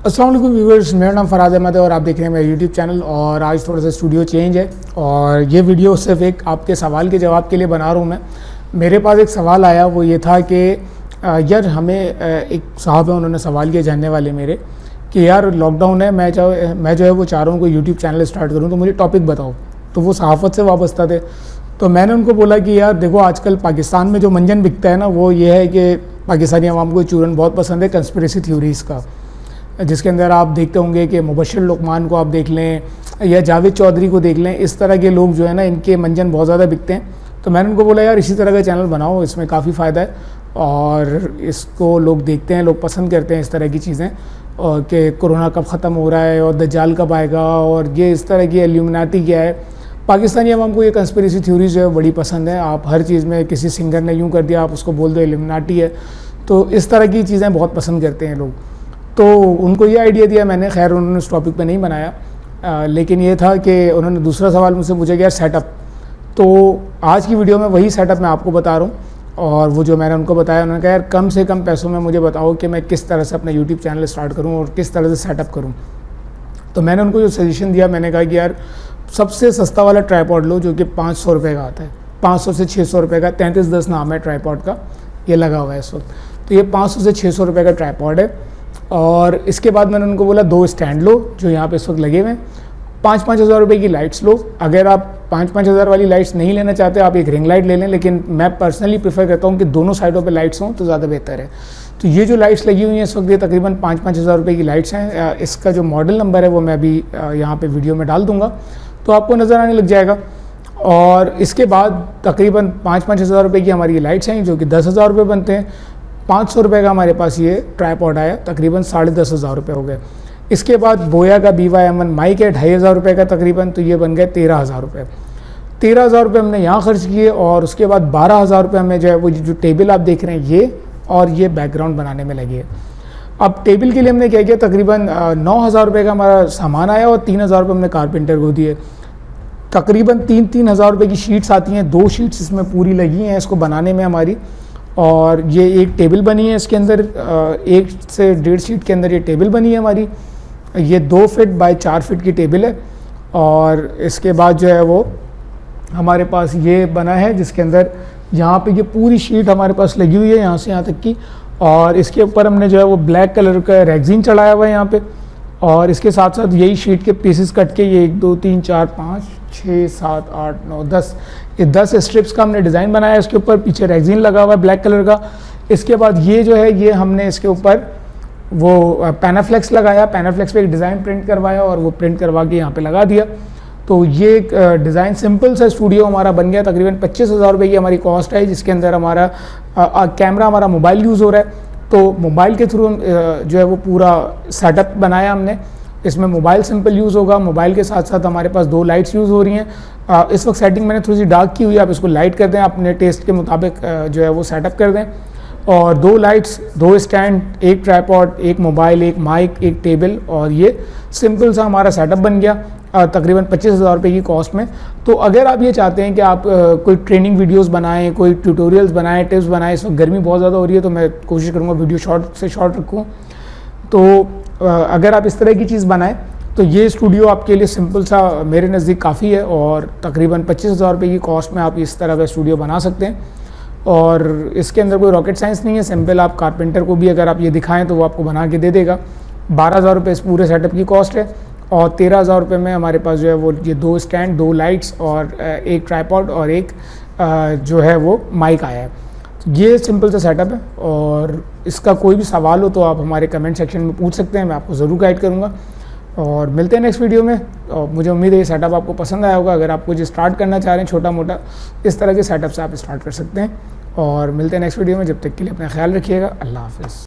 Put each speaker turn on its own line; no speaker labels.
अस्सलाम वालेकुम व्यूअर्स, मेरा नाम फराज अहमद है और आप देख रहे हैं मेरा यूट्यूब चैनल। और आज थोड़ा सा स्टूडियो चेंज है और ये वीडियो सिर्फ एक आपके सवाल के जवाब के लिए बना रहा हूँ। मेरे पास एक सवाल आया, वो ये था कि यार हमें एक साहब है, उन्होंने सवाल किया जानने वाले मेरे कि यार लॉकडाउन है, मैं जो है वो चाह रहा हूँ कोई यूट्यूब चैनल स्टार्ट करूँ, तो मुझे टॉपिक बताओ। तो वो सहाफ़त से वाबस्ता थे, तो मैंने उनको बोला कि यार देखो आजकल पाकिस्तान में जो मंजन बिकता है ना, वो ये है कि पाकिस्तानी अवाम को चूरन बहुत पसंद है कंस्पिरेसी थ्योरीज़ का, जिसके अंदर आप देखते होंगे कि मुबश्शिर लुकमान को आप देख लें या जावेद चौधरी को देख लें, इस तरह के लोग जो है ना, इनके मंजन बहुत ज़्यादा बिकते हैं। तो मैंने उनको बोला यार इसी तरह का चैनल बनाओ, इसमें काफ़ी फ़ायदा है और इसको लोग देखते हैं, लोग पसंद करते हैं इस तरह की चीज़ें, और कि कोरोना कब ख़त्म हो रहा है और दज्जाल कब आएगा और ये इस तरह की इल्यूमिनाटी क्या है। पाकिस्तानी अवाम को ये कंस्पिरेसी थ्योरीज जो है बड़ी पसंद है। आप हर चीज़ में किसी सिंगर ने यूँ कर दिया, आप उसको बोल दो इल्यूमिनाटी है, तो इस तरह की चीज़ें बहुत पसंद करते हैं लोग। तो उनको ये आइडिया दिया मैंने, खैर उन्होंने उस टॉपिक पे नहीं बनाया, लेकिन ये था कि उन्होंने दूसरा सवाल मुझसे पूछा कि यार सेटअप। तो आज की वीडियो में वही सेटअप मैं आपको बता रहा हूँ, और वो जो मैंने उनको बताया, उन्होंने कहा यार कम से कम पैसों में मुझे बताओ कि मैं किस तरह से अपना यूट्यूब चैनल स्टार्ट करूँ और किस तरह से सेटअप करूँ। तो मैंने उनको जो सजेशन दिया, मैंने कहा कि यार सबसे सस्ता वाला ट्राईपॉड लो जो कि 500 रुपये का आता है, 500 से 600 रुपये का। 3310 नाम है ट्राईपॉड का, ये लगा हुआ है इस वक्त। तो ये 500 से 600 रुपये का ट्राईपॉड है। और इसके बाद मैंने उनको बोला 2 स्टैंड लो जो यहाँ पे इस वक्त लगे हुए हैं। 5-5 हज़ार रुपये की लाइट्स लो। अगर आप 5-5 हज़ार वाली लाइट्स नहीं लेना चाहते, आप एक रिंग लाइट ले लें, लेकिन मैं पर्सनली प्रेफर करता हूँ कि दोनों साइडों पे लाइट्स हों तो ज़्यादा बेहतर है। तो ये जो लाइट्स लगी हुई हैं इस वक्त, ये तकरीबन 5-5 हज़ार रुपये की लाइट्स हैं। इसका जो मॉडल नंबर है वो मैं अभी यहाँ पर वीडियो में डाल दूँगा, तो आपको नज़र आने लग जाएगा। और इसके बाद तकरीबन 5-5 हज़ार रुपये की हमारी ये लाइट्स हैं जो कि 10 हज़ार रुपये बनते हैं। 500 रुपये का हमारे पास ये ट्राईपॉड आया, तकरीबन 10,500 हज़ार रुपये हो गए। इसके बाद बोया का BY-M1 माइक है 2,500 रुपये का तकरीबन, तो ये बन गए 13,000 रुपये। 13,000 रुपये हमने यहाँ खर्च किए। और उसके बाद 12,000 रुपये हमें जो है वो जो टेबल आप देख रहे हैं ये और ये बैकग्राउंड बनाने में लगी है। अब टेबल के लिए हमने क्या किया, तकरीबन 9,000 रुपये का हमारा सामान आया और 3,000 रुपये हमने कारपेंटर को दिए। तकरीबन 3-3 हज़ार रुपये की शीट्स आती हैं, 2 शीट्स इसमें पूरी लगी हैं इसको बनाने में हमारी। और ये एक टेबल बनी है इसके अंदर, 1 से 1.5 शीट के अंदर ये टेबल बनी है हमारी। ये 2 फीट बाय 4 फीट की टेबल है। और इसके बाद जो है वो हमारे पास ये बना है जिसके अंदर यहाँ पे ये पूरी शीट हमारे पास लगी हुई है यहाँ से यहाँ तक की। और इसके ऊपर हमने जो है वो ब्लैक कलर का रेगजीन चढ़ाया हुआ है यहाँ पे। और इसके साथ साथ यही शीट के पीसेस कट के ये 1 2 3 4 5 6 7 8 9 10 ये 10 स्ट्रिप्स का हमने डिज़ाइन बनाया। इसके ऊपर पीछे रेगजीन लगा हुआ है ब्लैक कलर का। इसके बाद ये जो है ये हमने इसके ऊपर वो पैनाफ्लेक्स लगाया, पैनाफ्लेक्स पे एक डिज़ाइन प्रिंट करवाया और वो प्रिंट करवा के यहाँ पे लगा दिया। तो ये एक डिज़ाइन सिंपल सा स्टूडियो हमारा बन गया। तकरीबन 25 हज़ार रुपये की हमारी कॉस्ट है, जिसके अंदर हमारा कैमरा हमारा मोबाइल यूज़ हो रहा है। तो मोबाइल के थ्रू जो है वो पूरा सेटअप बनाया हमने। इसमें मोबाइल सिंपल यूज़ होगा, मोबाइल के साथ साथ हमारे पास 2 लाइट्स यूज़ हो रही हैं। इस वक्त सेटिंग मैंने थोड़ी सी डार्क की हुई है, आप इसको लाइट कर दें, अपने टेस्ट के मुताबिक जो है वो सेटअप कर दें। और 2 lights, 2 stand, 1 tripod, 1 mobile, 1 mic, 1 table, और ये सिंपल सा हमारा सेटअप बन गया तकरीबन 25 हज़ार रुपये की कॉस्ट में। तो अगर आप ये चाहते हैं कि आप कोई ट्रेनिंग वीडियोस बनाएं, कोई ट्यूटोरियल्स बनाएं, टिप्स बनाएं, इस वक्त गर्मी बहुत ज़्यादा हो रही है तो मैं कोशिश करूँगा वीडियो शॉर्ट से शॉर्ट रखूँ। तो अगर आप इस तरह की चीज़ बनाएं तो ये स्टूडियो आपके लिए सिंपल सा मेरे नज़दीक काफ़ी है। और तकरीबन 25 हज़ार रुपये की कॉस्ट में आप इस तरह का स्टूडियो बना सकते हैं। और इसके अंदर कोई रॉकेट साइंस नहीं है, सिंपल आप कारपेंटर को भी अगर आप ये दिखाएं तो वो आपको बना के दे देगा। 12,000 रुपये इस पूरे सेटअप की कॉस्ट है। और 13,000 रुपये में हमारे पास जो है वो ये 2 स्टैंड, 2 लाइट्स और 1 ट्राईपॉड और 1 जो है वो माइक आया है। ये सिंपल सा सेटअप है। और इसका कोई भी सवाल हो तो आप हमारे कमेंट सेक्शन में पूछ सकते हैं, मैं आपको ज़रूर गाइड करूँगा। और मिलते हैं नेक्स्ट वीडियो में। और मुझे उम्मीद है ये सेटअप आपको पसंद आया होगा। अगर आप कुछ स्टार्ट करना चाह रहे हैं छोटा मोटा, इस तरह के सेटअप से आप स्टार्ट कर सकते हैं। और मिलते हैं नेक्स्ट वीडियो में, जब तक के लिए अपना ख्याल रखिएगा। अल्लाह हाफ़िज़।